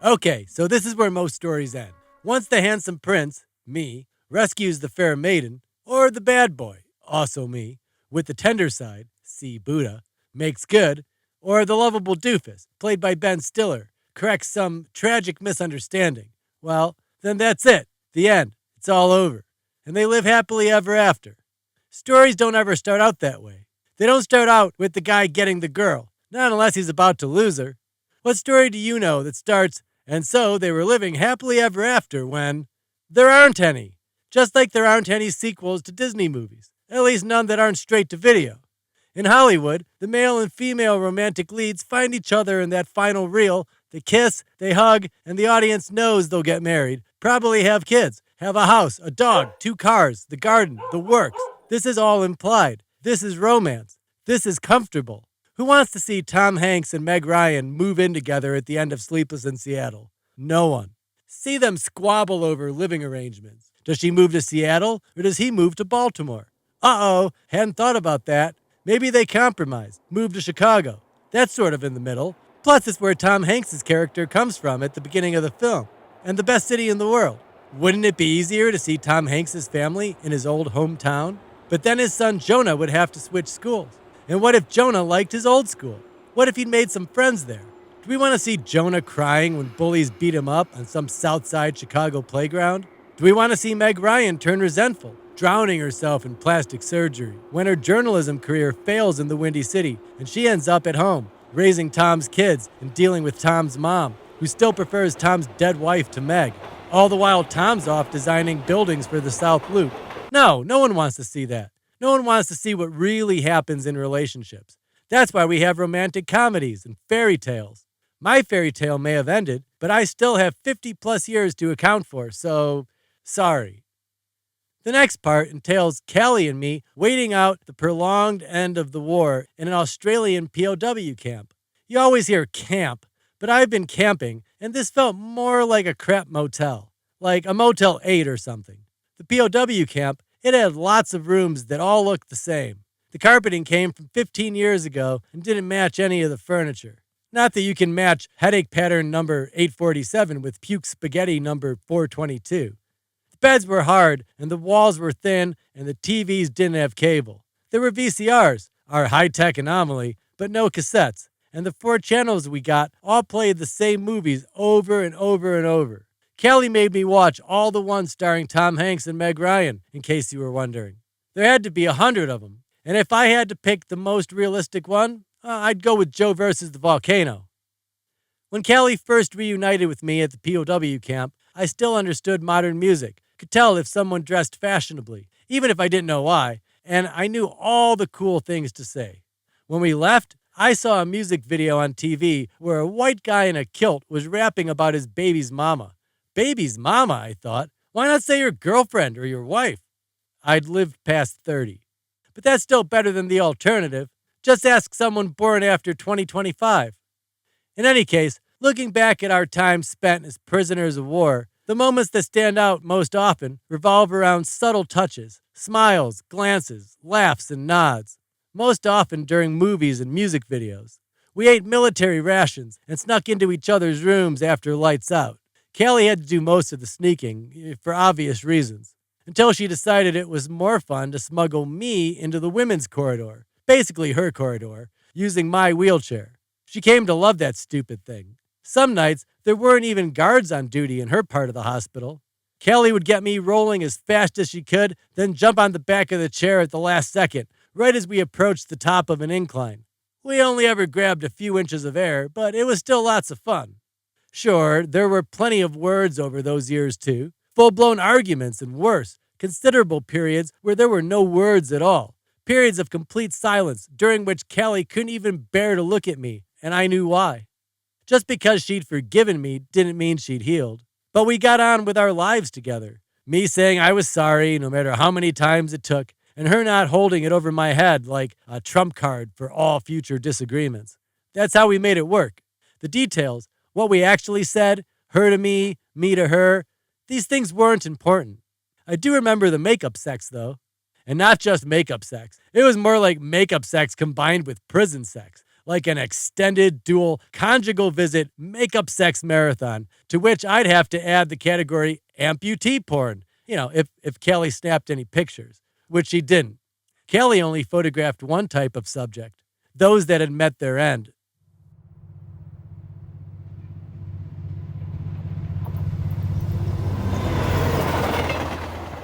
Okay, so this is where most stories end. Once the handsome prince, me, rescues the fair maiden, or the bad boy, also me, with the tender side, see Buddha, makes good, or the lovable doofus, played by Ben Stiller, corrects some tragic misunderstanding, well, then that's it. The end. It's all over. And they live happily ever after. Stories don't ever start out that way. They don't start out with the guy getting the girl, not unless he's about to lose her. What story do you know that starts, and so they were living happily ever after when there aren't any? Just like there aren't any sequels to Disney movies, at least none that aren't straight to video. In Hollywood, the male and female romantic leads find each other in that final reel. They kiss, they hug, and the audience knows they'll get married, probably have kids, have a house, a dog, 2 cars, the garden, the works. This is all implied. This is romance. This is comfortable. Who wants to see Tom Hanks and Meg Ryan move in together at the end of Sleepless in Seattle? No one. See them squabble over living arrangements. Does she move to Seattle or does he move to Baltimore? Uh-oh, hadn't thought about that. Maybe they compromise, move to Chicago. That's sort of in the middle. Plus, it's where Tom Hanks' character comes from at the beginning of the film, and the best city in the world. Wouldn't it be easier to see Tom Hanks' family in his old hometown? But then his son Jonah would have to switch schools. And what if Jonah liked his old school? What if he'd made some friends there? Do we want to see Jonah crying when bullies beat him up on some South Side Chicago playground? Do we want to see Meg Ryan turn resentful, drowning herself in plastic surgery, when her journalism career fails in the Windy City and she ends up at home, raising Tom's kids and dealing with Tom's mom, who still prefers Tom's dead wife to Meg, all the while Tom's off designing buildings for the South Loop? No one wants to see that. No one wants to see what really happens in relationships. That's why we have romantic comedies and fairy tales. My fairy tale may have ended, but I still have 50 plus years to account for, so sorry. The next part entails Callie and me waiting out the prolonged end of the war in an Australian POW camp. You always hear camp, but I've been camping, and this felt more like a crap motel, like a Motel 8 or something. The POW camp, it had lots of rooms that all looked the same. The carpeting came from 15 years ago and didn't match any of the furniture. Not that you can match headache pattern number 847 with puke spaghetti number 422. The beds were hard and the walls were thin and the TVs didn't have cable. There were VCRs, our high-tech anomaly, but no cassettes. And the 4 channels we got all played the same movies over and over and over. Kelly made me watch all the ones starring Tom Hanks and Meg Ryan, in case you were wondering. There had to be 100 of them. And if I had to pick the most realistic one, I'd go with Joe versus the volcano. When Kelly first reunited with me at the POW camp, I still understood modern music, could tell if someone dressed fashionably, even if I didn't know why, and I knew all the cool things to say. When we left, I saw a music video on TV where a white guy in a kilt was rapping about his baby's mama. Baby's mama, I thought. Why not say your girlfriend or your wife? I'd lived past 30. But that's still better than the alternative. Just ask someone born after 2025. In any case, looking back at our time spent as prisoners of war, the moments that stand out most often revolve around subtle touches, smiles, glances, laughs, and nods. Most often during movies and music videos. We ate military rations and snuck into each other's rooms after lights out. Kelly had to do most of the sneaking, for obvious reasons, until she decided it was more fun to smuggle me into the women's corridor, basically her corridor, using my wheelchair. She came to love that stupid thing. Some nights, there weren't even guards on duty in her part of the hospital. Kelly would get me rolling as fast as she could, then jump on the back of the chair at the last second, right as we approached the top of an incline. We only ever grabbed a few inches of air, but it was still lots of fun. Sure, there were plenty of words over those years too. Full-blown arguments and worse, considerable periods where there were no words at all. Periods of complete silence during which Kelly couldn't even bear to look at me, and I knew why. Just because she'd forgiven me didn't mean she'd healed. But we got on with our lives together. Me saying I was sorry no matter how many times it took, and her not holding it over my head like a trump card for all future disagreements. That's how we made it work. The details, what we actually said, her to me to her, these things weren't important. I do remember the makeup sex, though. And not just makeup sex. It was more like makeup sex combined with prison sex. like an extended dual conjugal visit makeup sex marathon, to which I'd have to add the category amputee porn, if Kelly snapped any pictures, which she didn't. Kelly only photographed one type of subject, those that had met their end,